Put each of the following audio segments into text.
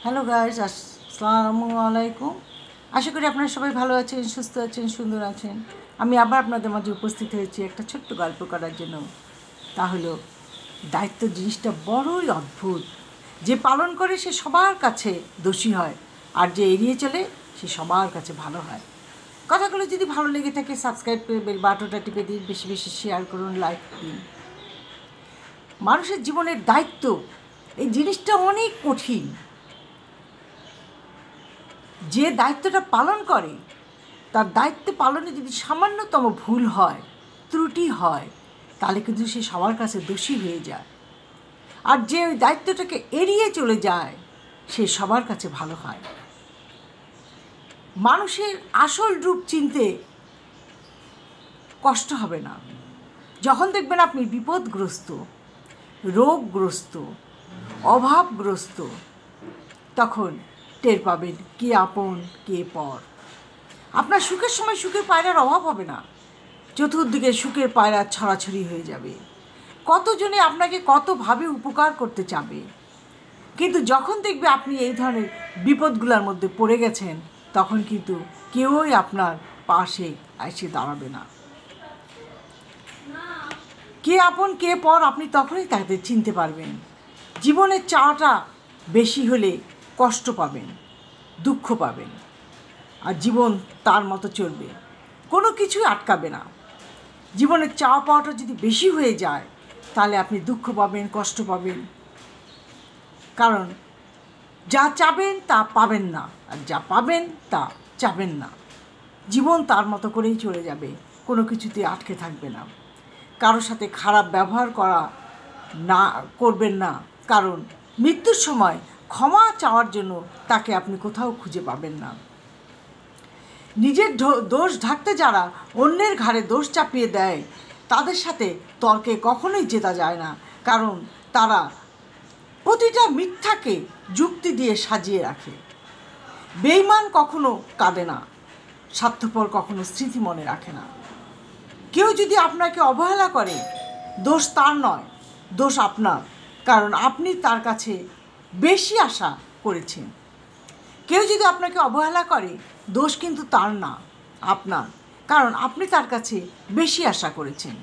Hello guys, আসসালামু আলাইকুম। আশা করি আপনারা সবাই ভালো আছেন, সুস্থ আছেন, সুন্দর আছেন। আমি আবার আপনাদের মাঝে উপস্থিত হয়েছি একটা ছোট্ট গল্প করার জন্য। তা হলো, দায়িত্ব জিনিসটা বড়ই অদ্ভুত। যে পালন করে সে সবার কাছে দোষী হয়, আর যে এড়িয়ে চলে সে সবার কাছে ভালো হয়। কথাগুলো যদি ভালো লেগে থাকে সাবস্ক্রাইব করে বেল বাটনটা টিপে দিন, বেশি বেশি শেয়ার করুন, লাইক দিন। মানুষের জীবনের দায়িত্ব এই জিনিসটা অনেক কঠিন। যে দায়িত্বটা পালন করে তার দায়িত্ব পালনে যদি সামান্যতম ভুল হয়, ত্রুটি হয়, তাহলে কিন্তু সে সবার কাছে দোষী হয়ে যায়। আর যে ওই দায়িত্বটাকে এড়িয়ে চলে যায় সে সবার কাছে ভালো হয়। মানুষের আসল রূপ চিনতে কষ্ট হবে না। যখন দেখবেন আপনি বিপদগ্রস্ত, রোগগ্রস্ত, অভাবগ্রস্ত, তখন টের পাবেন কে আপন কে পর। আপনার সুখের সময় সুখের পায়রার অভাব হবে না, চতুর্দিকে সুখের পায়রা ছড়াছড়ি হয়ে যাবে। কতজনে আপনাকে কতভাবে উপকার করতে চাবে, কিন্তু যখন দেখবে আপনি এই ধরনের বিপদগুলোর মধ্যে পড়ে গেছেন, তখন কিন্তু কেউই আপনার পাশে এসে দাঁড়াবে না। কে আপন কে পর আপনি তখনই তাদের চিনতে পারবেন। জীবনের চাওয়াটা বেশি হলে কষ্ট পাবেন, দুঃখ পাবেন, আর জীবন তার মতো চলবে, কোনো কিছুই আটকাবে না। জীবনের চাওয়া পাওয়াটা যদি বেশি হয়ে যায় তাহলে আপনি দুঃখ পাবেন, কষ্ট পাবেন। কারণ যা চাবেন তা পাবেন না, আর যা পাবেন তা চাবেন না। জীবন তার মতো করেই চলে যাবে, কোনো কিছুতে আটকে থাকবে না। কারোর সাথে খারাপ ব্যবহার করবেন না, কারণ মৃত্যুর সময় ক্ষমা চাওয়ার জন্য তাকে আপনি কোথাও খুঁজে পাবেন না। নিজের দোষ ঢাকতে যারা অন্যের ঘাড়ে দোষ চাপিয়ে দেয় তাদের সাথে তর্কে কখনোই জেতা যায় না, কারণ তারা প্রতিটা মিথ্যাকে যুক্তি দিয়ে সাজিয়ে রাখে। বেঈমান কখনো কাঁদে না, স্বার্থপর কখনো স্মৃতি মনে রাখে না। কেউ যদি আপনাকে অবহেলা করে, দোষ তার নয়, দোষ আপনার, কারণ আপনি তার কাছে বেশি আশা করেছেন। কেউ যদি আপনাকে অবহেলা করে, দোষ কিন্তু তার না, আপনার, কারণ আপনি তার কাছে বেশি আশা করেছেন।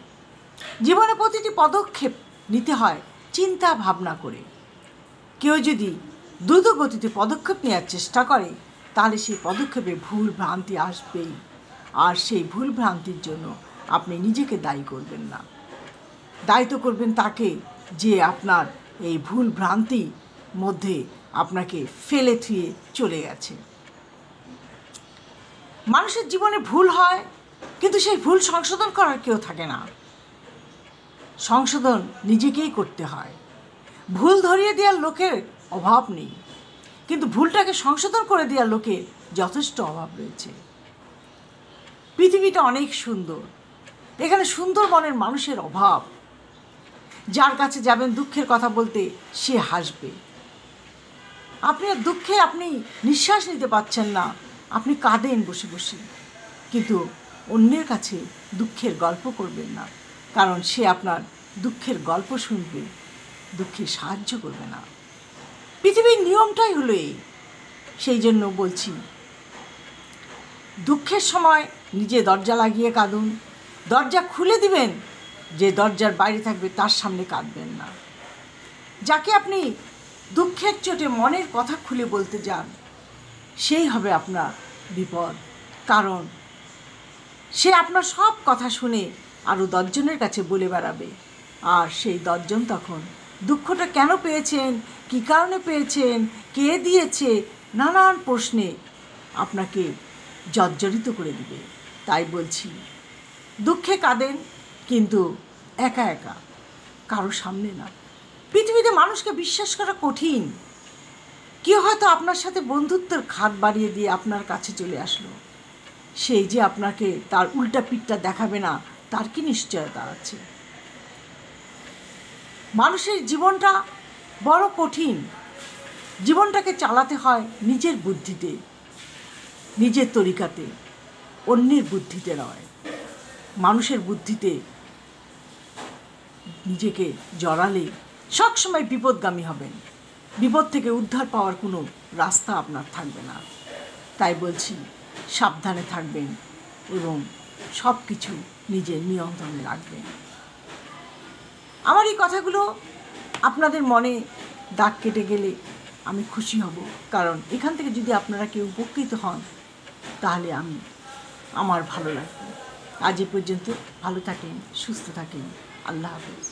জীবনে প্রতিটি পদক্ষেপ নিতে হয় চিন্তা ভাবনা করে। কেউ যদি দ্রুত গতিতে পদক্ষেপ নেওয়ার চেষ্টা করে তাহলে সেই পদক্ষেপে ভুল ভ্রান্তি আসবেই, আর সেই ভুল ভ্রান্তির জন্য আপনি নিজেকে দায়ী করবেন না, দায়িত্ব করবেন তাকে যে আপনার এই ভুল ভ্রান্তি মধ্যে আপনাকে ফেলে থুয়ে চলে গেছে। মানুষের জীবনে ভুল হয়, কিন্তু সেই ভুল সংশোধন করার কেউ থাকে না। সংশোধন নিজেকেই করতে হয়। ভুল ধরিয়ে দেওয়ার লোকের অভাব নেই, কিন্তু ভুলটাকে সংশোধন করে দেওয়ার লোকের যথেষ্ট অভাব রয়েছে। পৃথিবীটা অনেক সুন্দর, এখানে সুন্দর মনের মানুষের অভাব। যার কাছে যাবেন দুঃখের কথা বলতে, সে হাসবে। আপনার দুঃখে আপনি নিঃশ্বাস নিতে পারছেন না, আপনি কাঁদেন বসে বসে, কিন্তু অন্যের কাছে দুঃখের গল্প করবেন না, কারণ সে আপনার দুঃখের গল্প শুনবে, দুঃখে সাহায্য করবে না। পৃথিবীর নিয়মটাই হলো এই। সেই জন্য বলছি, দুঃখের সময় নিজে দরজা লাগিয়ে কাঁদুন। দরজা খুলে দিবেন, যে দরজার বাইরে থাকবে তার সামনে কাঁদবেন না। যাকে আপনি দুঃখের চোটে মনের কথা খুলে বলতে যান, সেই হবে আপনার বিপদ, কারণ সে আপনার সব কথা শুনে আরও 10 জনের কাছে বলে বেড়াবে, আর সেই 10 জন তখন দুঃখটা কেন পেয়েছেন, কী কারণে পেয়েছেন, কে দিয়েছে, নানান প্রশ্নে আপনাকে জর্জরিত করে দিবে। তাই বলছি, দুঃখে কাঁদেন, কিন্তু একা একা, কারো সামনে না। পৃথিবীতে মানুষকে বিশ্বাস করা কঠিন। কেউ হয়তো আপনার সাথে বন্ধুত্বের খাত বাড়িয়ে দিয়ে আপনার কাছে চলে আসলো, সেই যে আপনাকে তার উল্টা পিঠটা দেখাবে না, তার কি নিশ্চয়তা আছে? মানুষের জীবনটা বড় কঠিন। জীবনটাকে চালাতে হয় নিজের বুদ্ধিতে, নিজের তরিকাতে, অন্যের বুদ্ধিতে নয়। মানুষের বুদ্ধিতে নিজেকে জড়ালে সবসময় বিপদগামী হবেন। বিপদ থেকে উদ্ধার পাওয়ার কোনো রাস্তা আপনার থাকবে না। তাই বলছি, সাবধানে থাকবেন এবং সব কিছু নিজের নিয়ন্ত্রণে রাখবেন। আমার এই কথাগুলো আপনাদের মনে দাগ কেটে গেলে আমি খুশি হব, কারণ এখান থেকে যদি আপনারা কেউ উপকৃত হন তাহলে আমার ভালো লাগবে। আজ এ পর্যন্ত। ভালো থাকেন, সুস্থ থাকেন। আল্লাহ হাফেজ।